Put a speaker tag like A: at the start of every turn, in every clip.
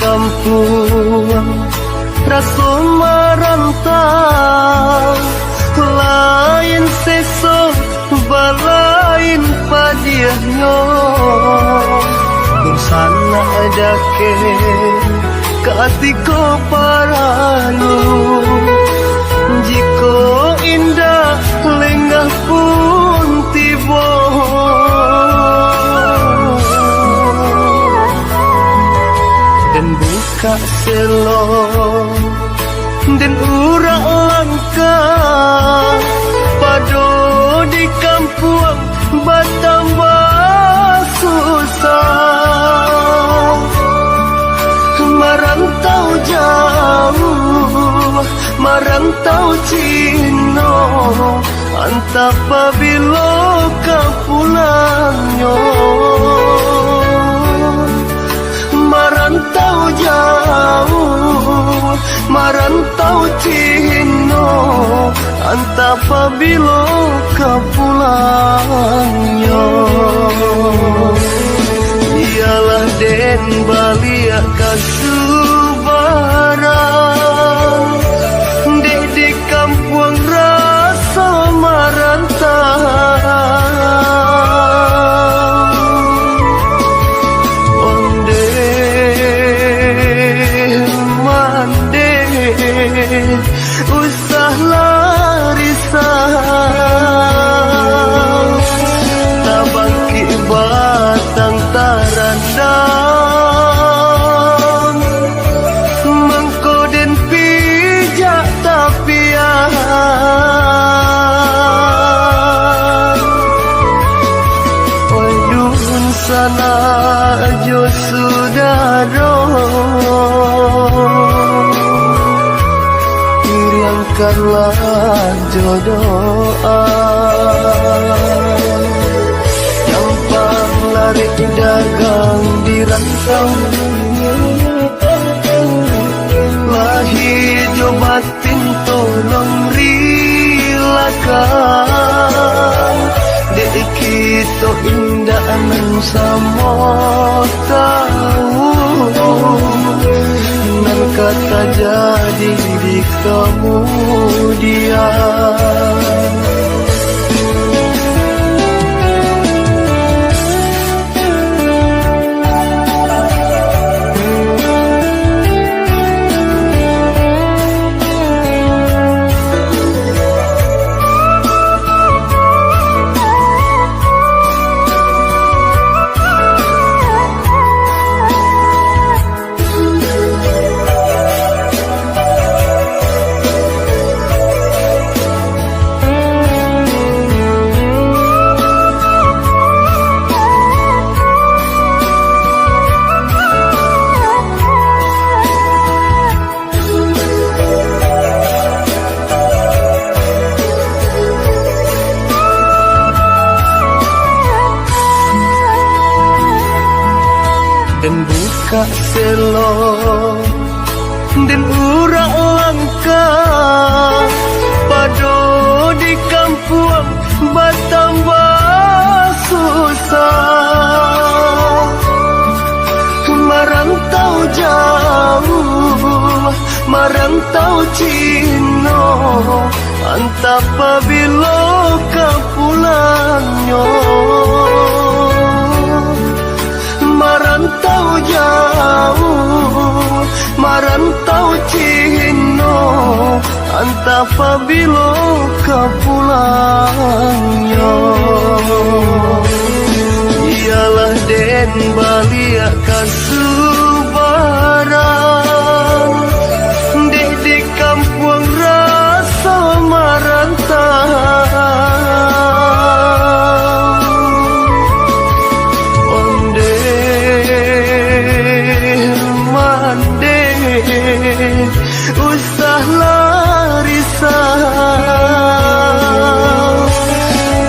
A: kampung rasa merantau, lain sesok balain padiahnya bersana dake katiko paralu jiko indah lenggah pun tiba dan buka selo dan urak langkah pado di kampung bertambah susah merantau jauh merantau Cino antap pabilo ka pulangnya merantau jauh merantau Cino antap pabilo ka pulangnya ialah den balia kasubaran di kampung rasa merantau onde mande usah larisah tabangki batang tarandang mengkoden pijak tapian Waduh sana jo sudaro kiriamkanlah jodoh gampang lari dagang di rantau lahir jo batin tolong rilakan dek kita indah nan sama tahu nan kata jadi di kemudian dan buka selo dan urak langkah pado di kampung bertambah susah merantau jauh merantau Cino antap pabilo ka pulangnya merantau jauh merantau Cino antap pabilo ka pulangnya ialah den balia kasubaran di kampung rasa merantau usah larisah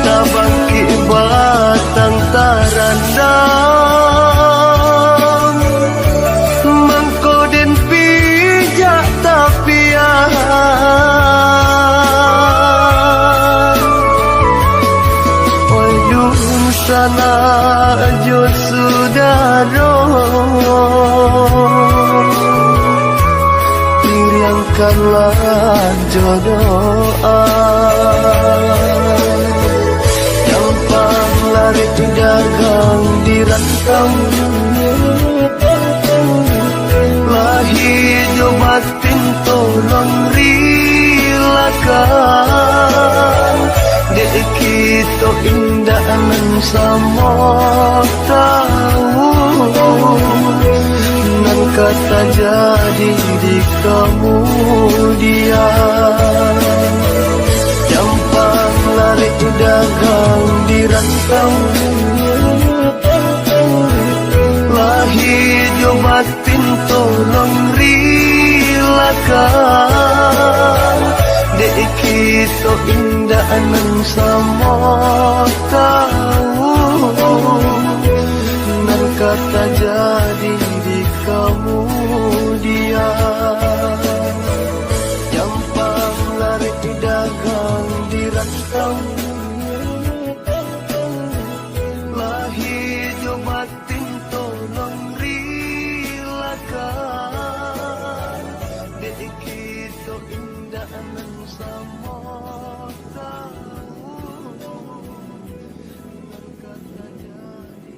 A: tabangki batang tarandang mengkoden pijak tapian waduh sana jo sudaro berikanlah jodohan. Gampang lari dagang di rantau, lahir batin tolong rilakan. Dek kita indah nan sama tahu, nan kata jadi di kemudian. Gampang lari dagang di rantau, lahir batin tolong rilakan. Dek kita indah nan sama tahu, nan kata jadi di kemudian. Gampang lari dagang di rantau, lahir batin tolong rilakan. Dek kita indah nan sama tahu, nan kata jadi.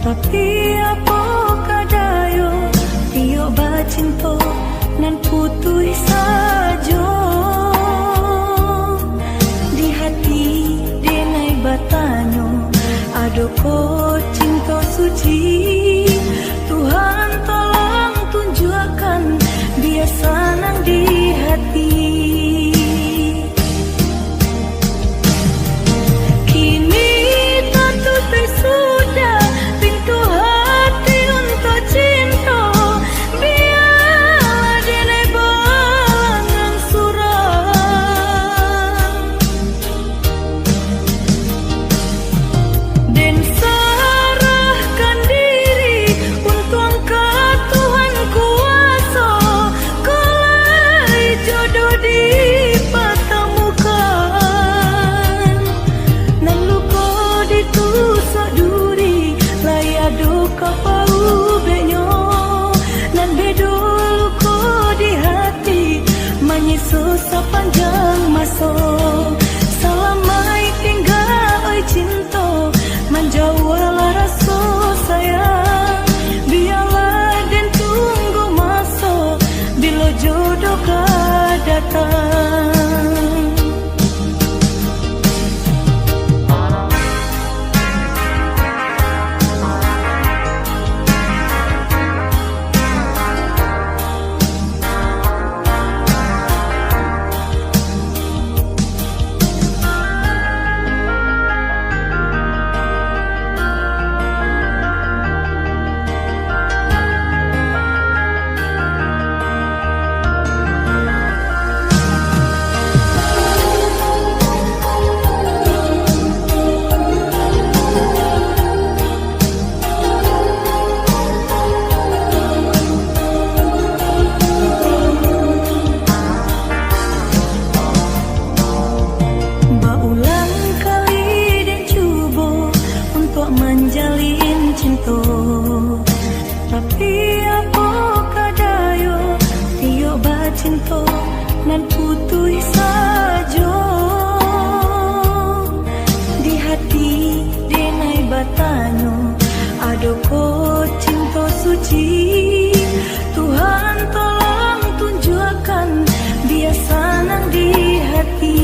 B: Tapi apa kadayo iyo bacinto nan putui sajo di hati denai batanyo adoko cinta suci. Tuhan tolong tunjukkan dia senang di hati. Sepanjang masa selamai tinggal oi cinta, menjauhlah rasa sayang. Biarlah dan tunggu masa bila jodoh kau datang. Tapi apa kadayo iyo bacinto nan putui sajo di hati denai batanyo adoko cinta suci. Tuhan tolong tunjukkan dia senang di hati.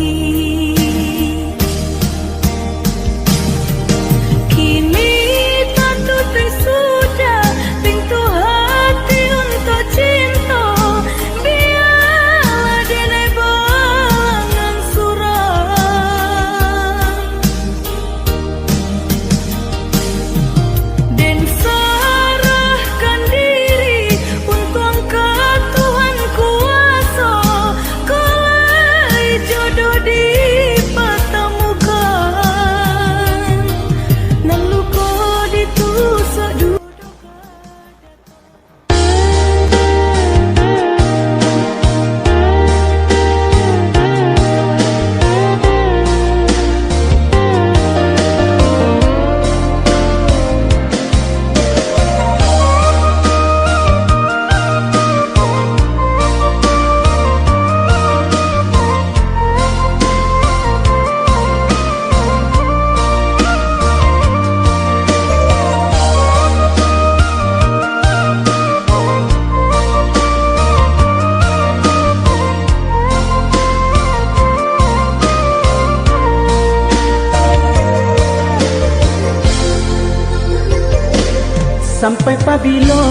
C: sampai pabilo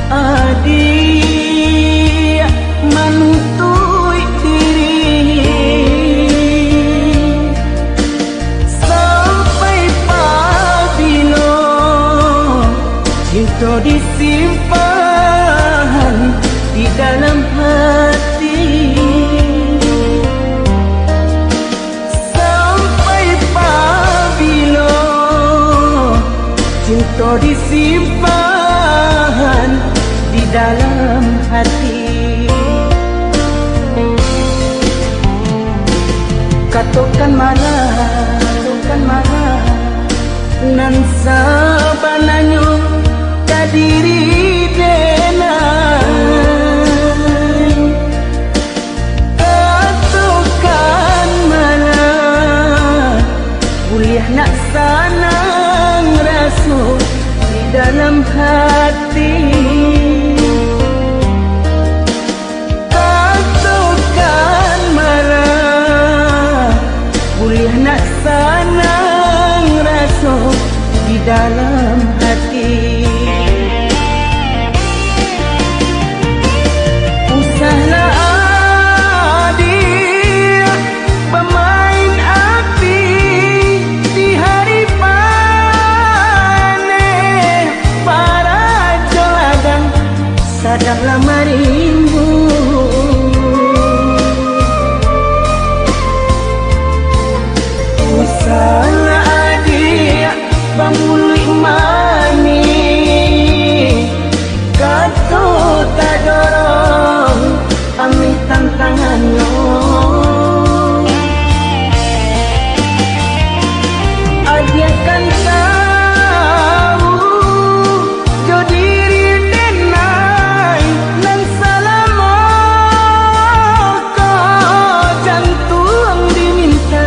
C: adik manutui diri sampai pabilo cinta disimpan di dalam hati sampai pabilo cinta disimpan di dalam hati. Katakan marah nan sabananyo kadiri denai. Katakan marah kuliah nak sanang rasul di dalam hati. Katakan marah kuliah nak sanang rasul di dalam hati. Usahlah adik pemain api di hari panen para joladang sadanglah marimbu. Usahlah adik pamuli mani kato tak dorong ambil tantangannya. Adik kan tahu jo diri denai nan salamo kau jantung diminta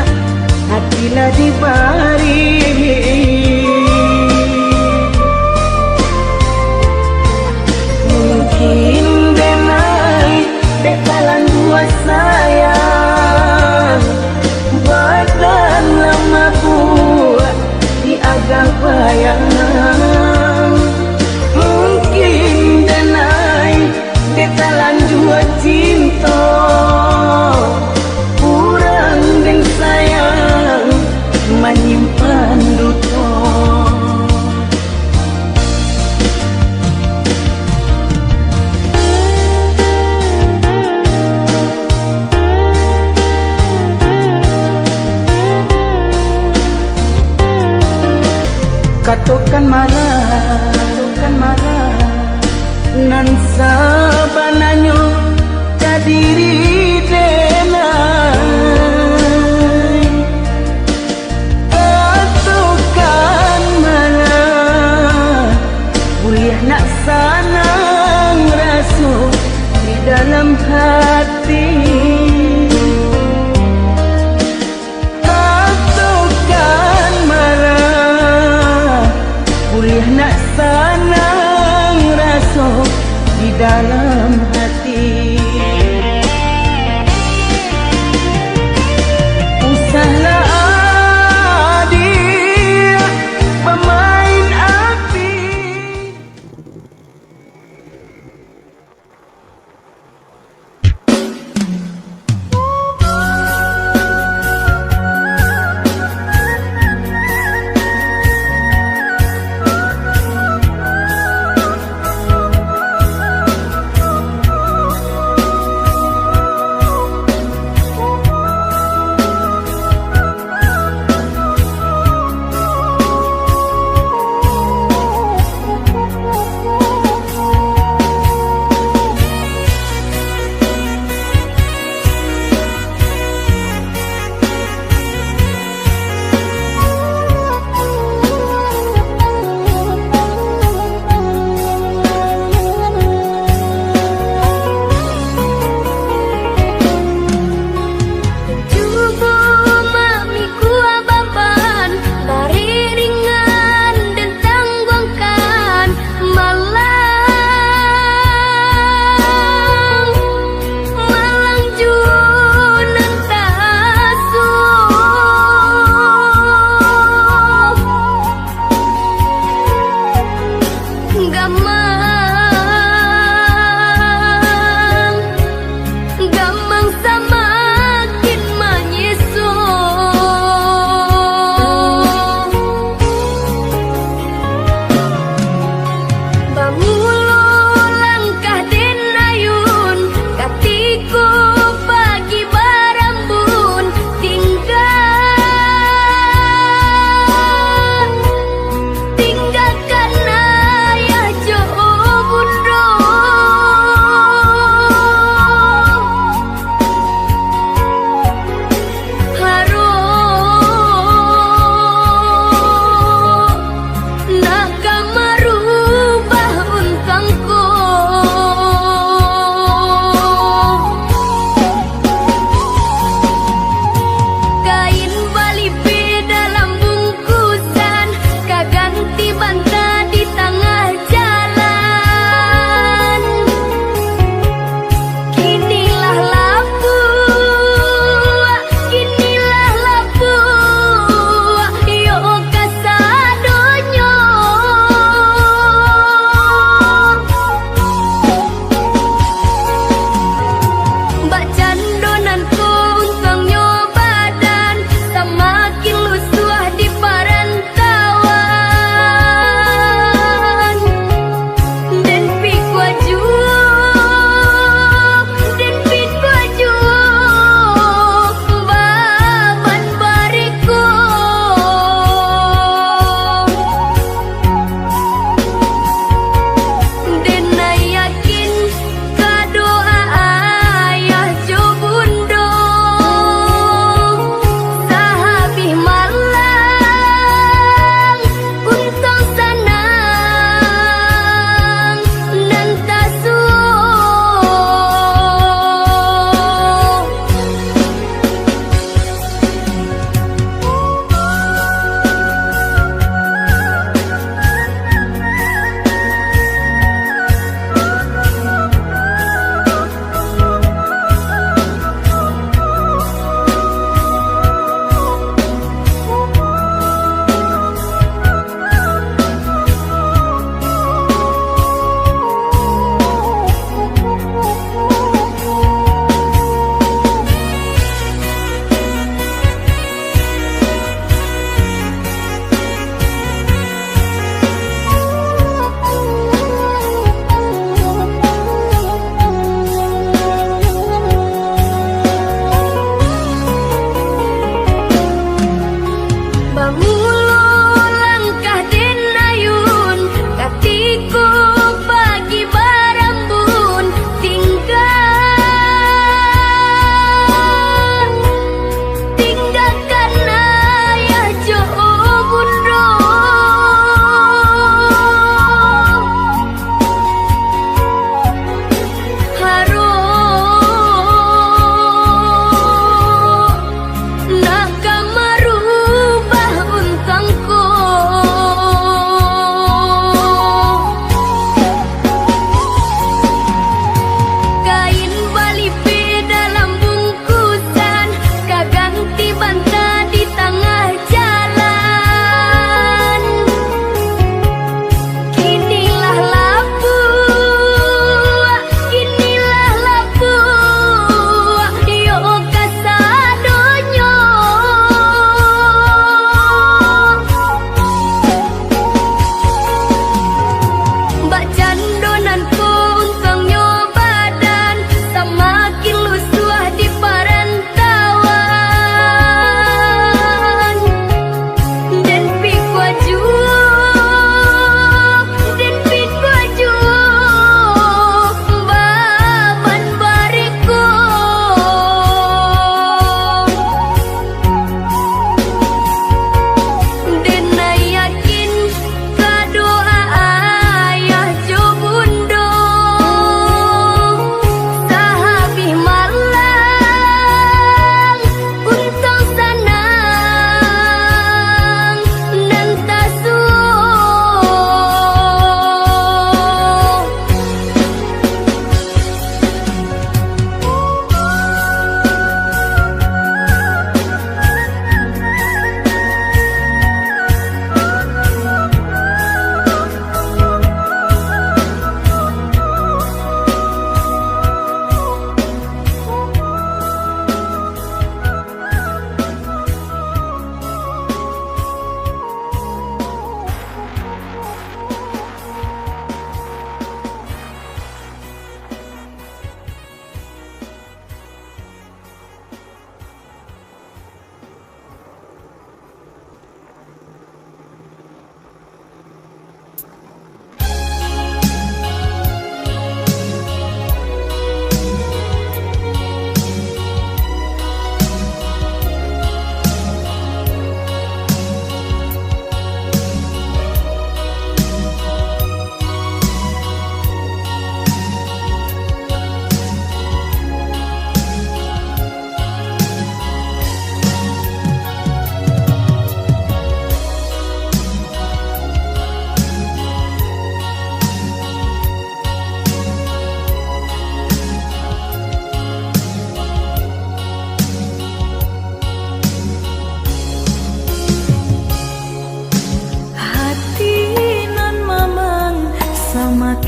C: hatilah dibari. Sayang badan lama buat di agak bayang mungkin denai detalan jua cinta kurang dan sayang menyimpan duto. Katakan marah nan sabananyo kadiri denai. Katakan marah kuliah nak sanang rasul di dalam hati. Kuliah nak sanang rasul di dalam hati.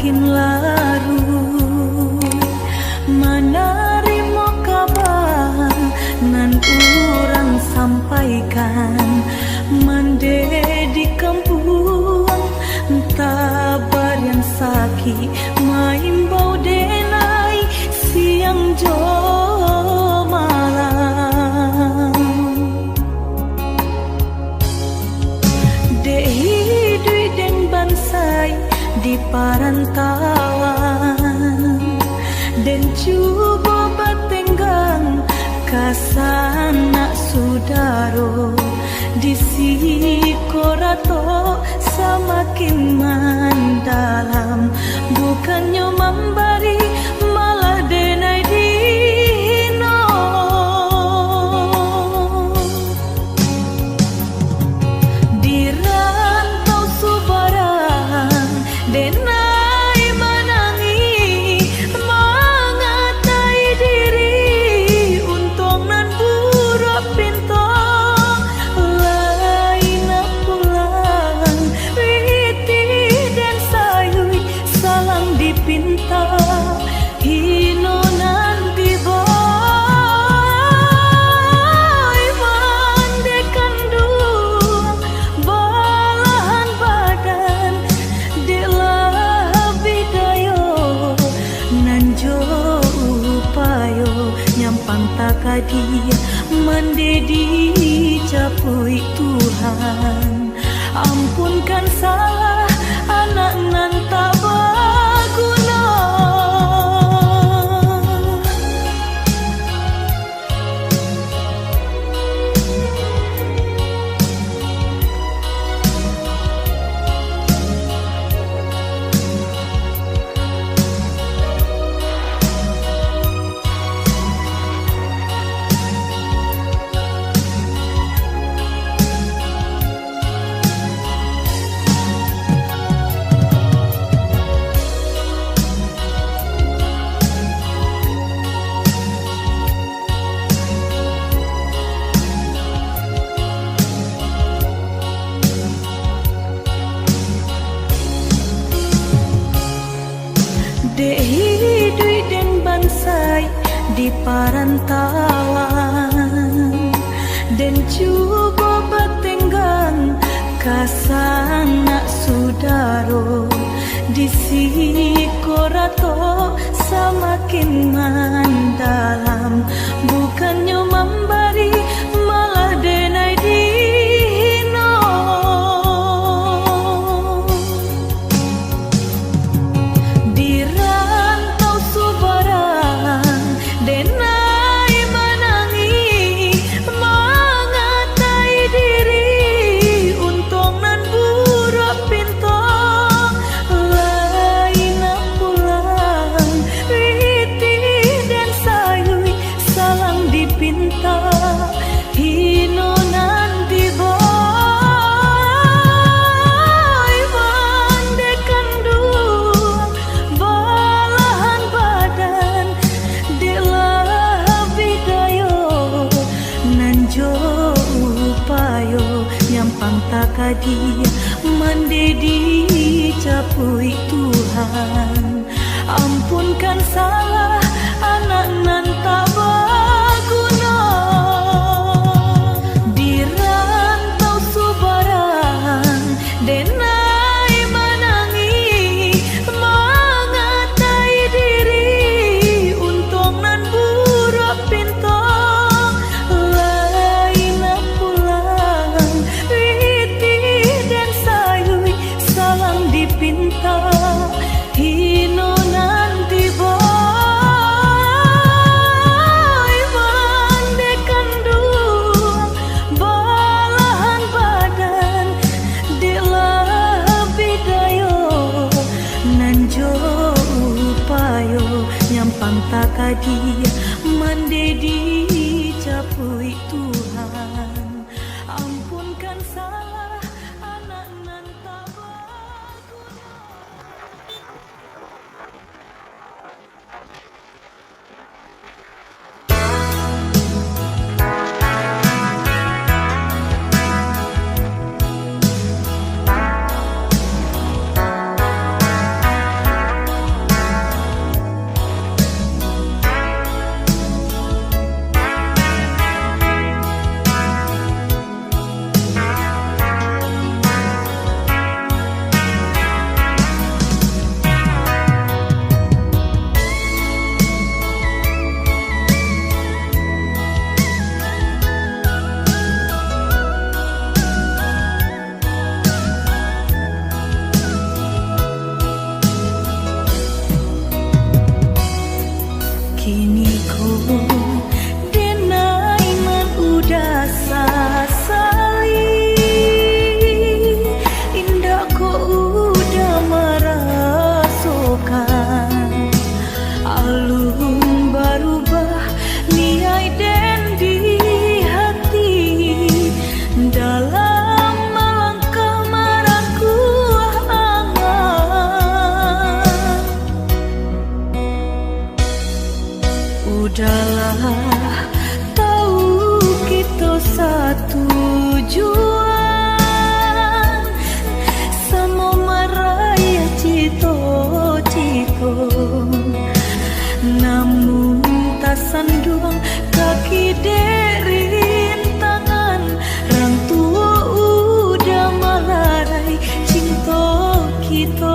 B: makin larut. Menerima kabar nan urang sampaikan, mande di kampung tabar yang sakit main bau denai siang jo malam. Dehi dui den bansai di parantauan, dan cuba batenggang kasana sudaro di sikorato semakin mendalam, bukannya memberi malah denai dino. Di rantau subaran denai menangi mengatai diri untung nan buruk pintu lain pulang witi dan sayui salang dipinta hino nanti boy mandekan dua balahan badan delah bidayo nanjo upayo nyampang takadia mendedi capui Tuhan. Ampunkan salah anak nan tak berguna. Dehi dui den bansai di parantauan, dan cuba batenggang kasana sudaro di sikorato semakin mendalam, bukannya memberi malah denai dino. Di rantau subaran denai menangi mengatai diri untung nan buruk pintu lain pulang witi dan sayui salang dipinta hino nanti boy mandekan dua balahan badan delah bidayo nanjo upayo nyampang takadia mendedi capui Tuhan. Ampunkan salah anak nan tak berguna. Di rantau subaran denai menangi mengatai diri untung nan buruk pintu lain pulang witi dan sayui salang dipinta hino nanti boy mandekan dua balahan badan delah bidayo nanjo upayo nyampang takadia mendedi capui Tuhan. Ampunkan salah anak nan tak berguna. tujuan sama maraya cito-cito, namun tak sanduang kaki derin tangan rang tua udah malarai cinta kita.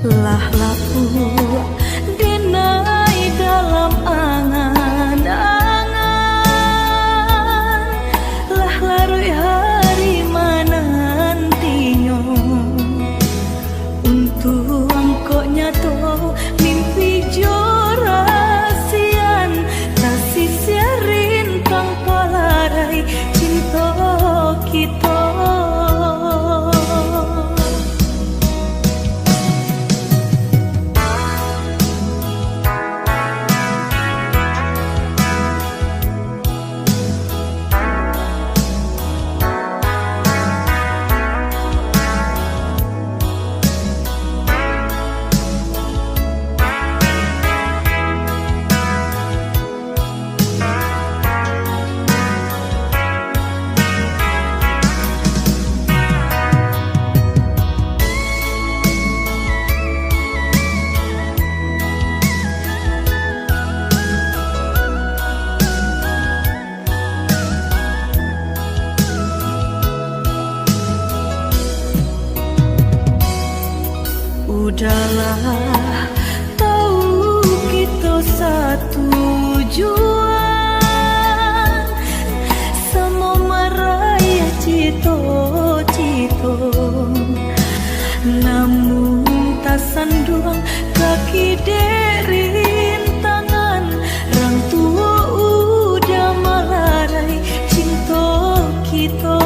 B: Lah laku denai dalam angan-angan, lah larui hari menantinya untuk engkau nyato mimpi jorasian tak sisiarin tanpa larai cinta kita. Udahlah, tahu kita satu tujuan sama maraya cito-cito, namun tak sanduang kaki derin tangan rang tua udah malarai cinta kita.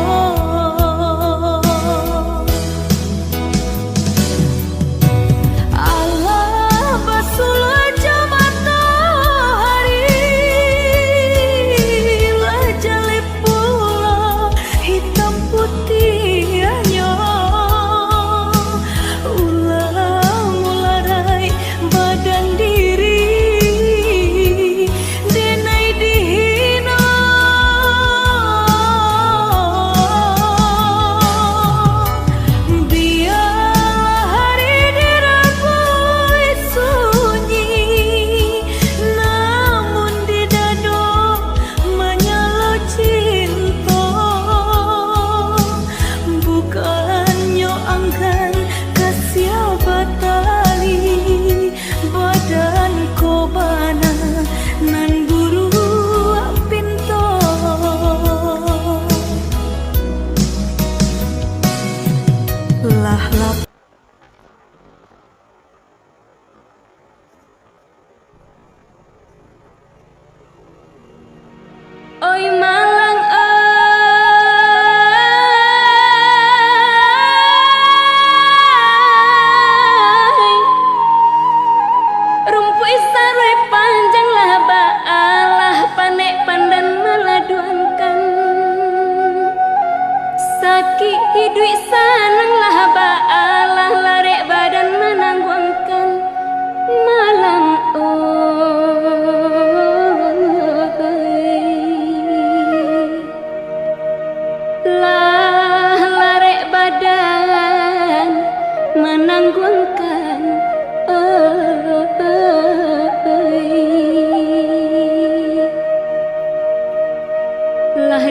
B: Diri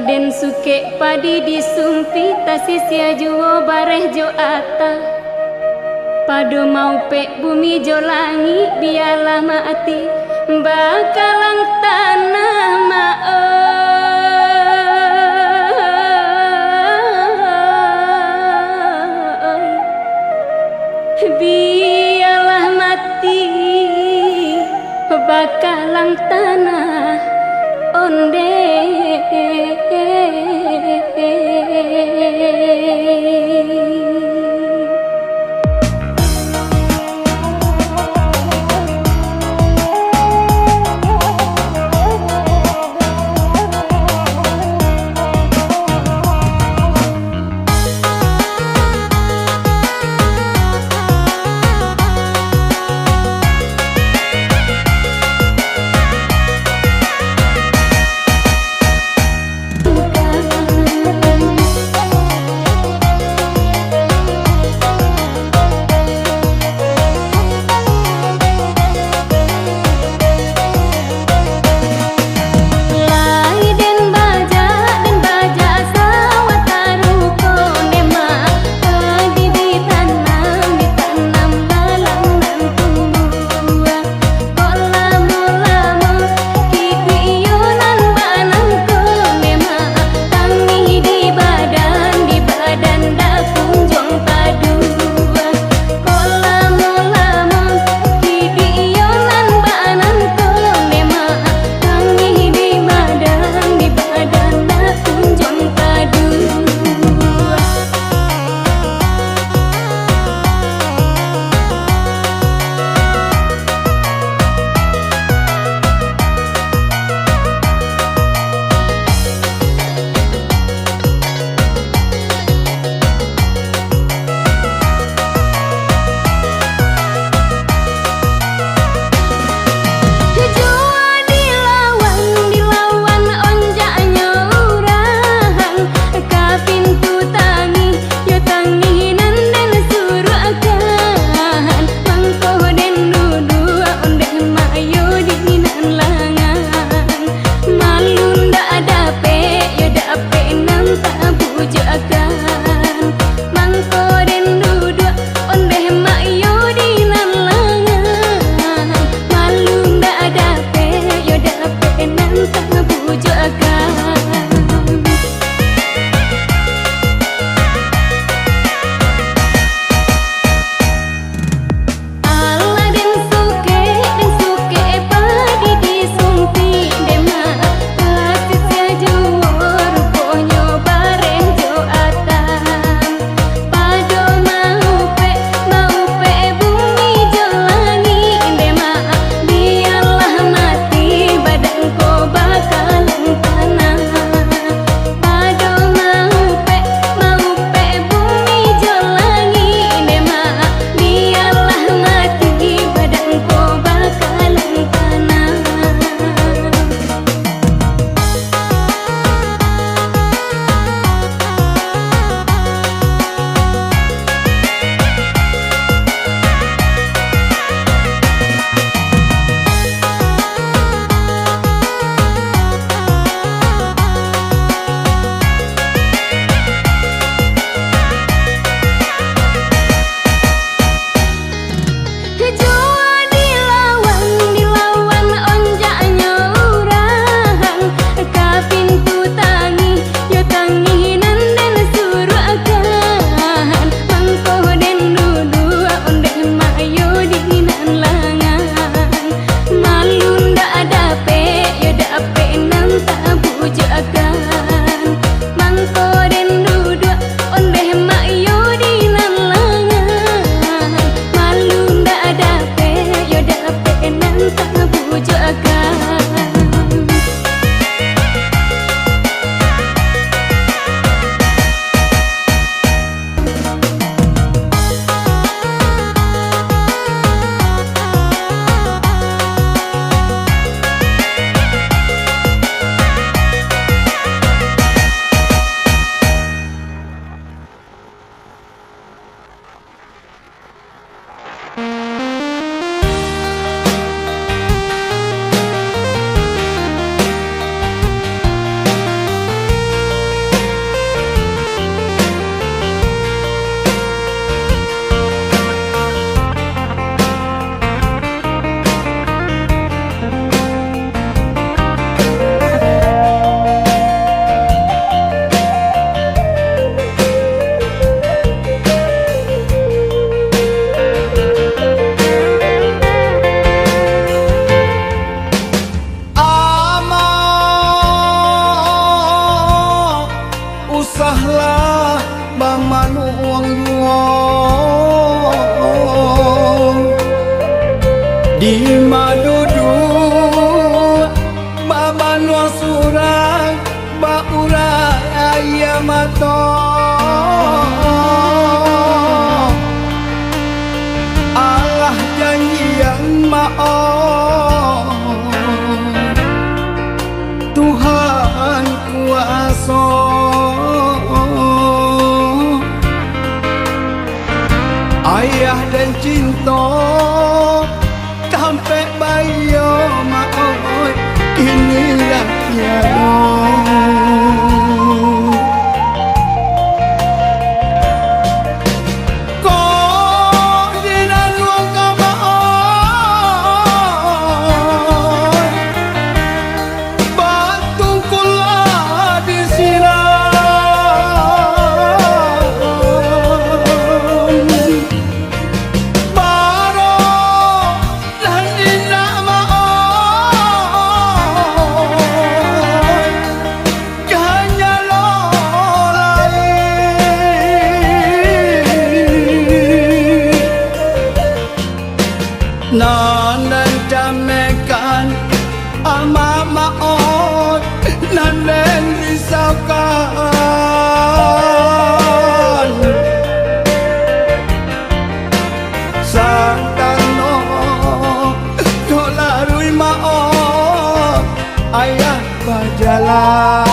D: Den suke padi disumpi tasisia juo bareh jo ata Pado mau pe bumi jo langi biarlah mati bakalang tanah biarlah mati bakalang tanah onde
A: surang baurai ayam Allah janji yang maaf Tuhan kuasa ayah dan cinta sampai bayo maoi inilah tiada Nanan jamekan ama maot nanen risaukan Santano dolarui maot ayah berjalan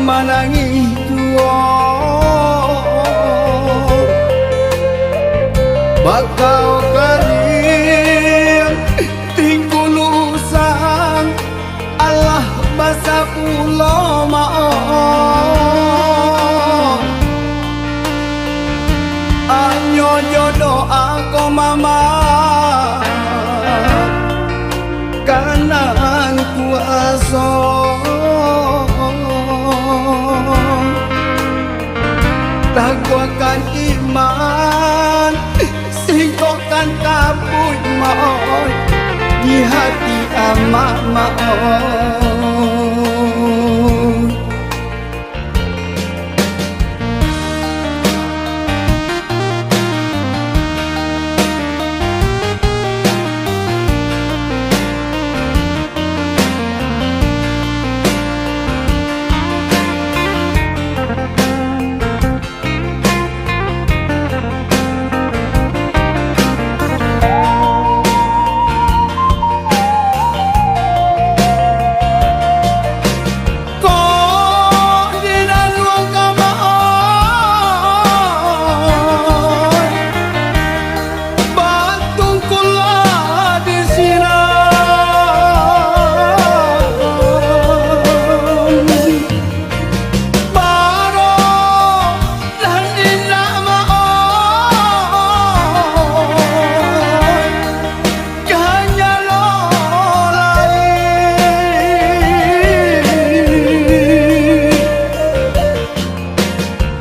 A: manangi dua bakau kering tingkulusan Allah basa ulama anyo jodoh aku mama kanan kuasa lakukan iman singkokkan kabut maut di hati amak maut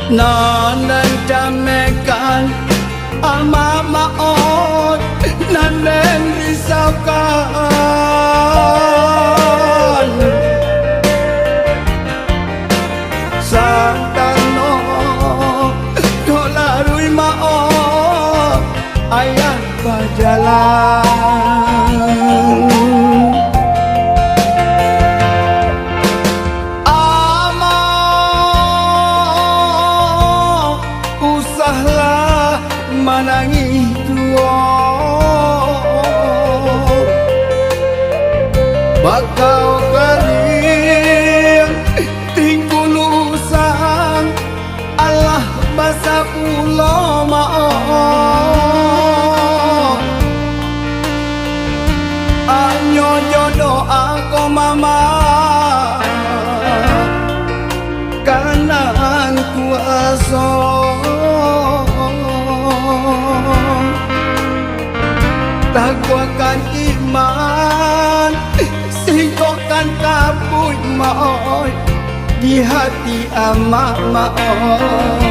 A: nanan jamekan ama maot nanen risaukan Santano dolarui maot ayah berjalan manangi dua bakau kering tingkulusan Allah basa ulama anyo jodoh aku mama kanan kuasa lakukan iman singkokkan kabut maut di hati amak maut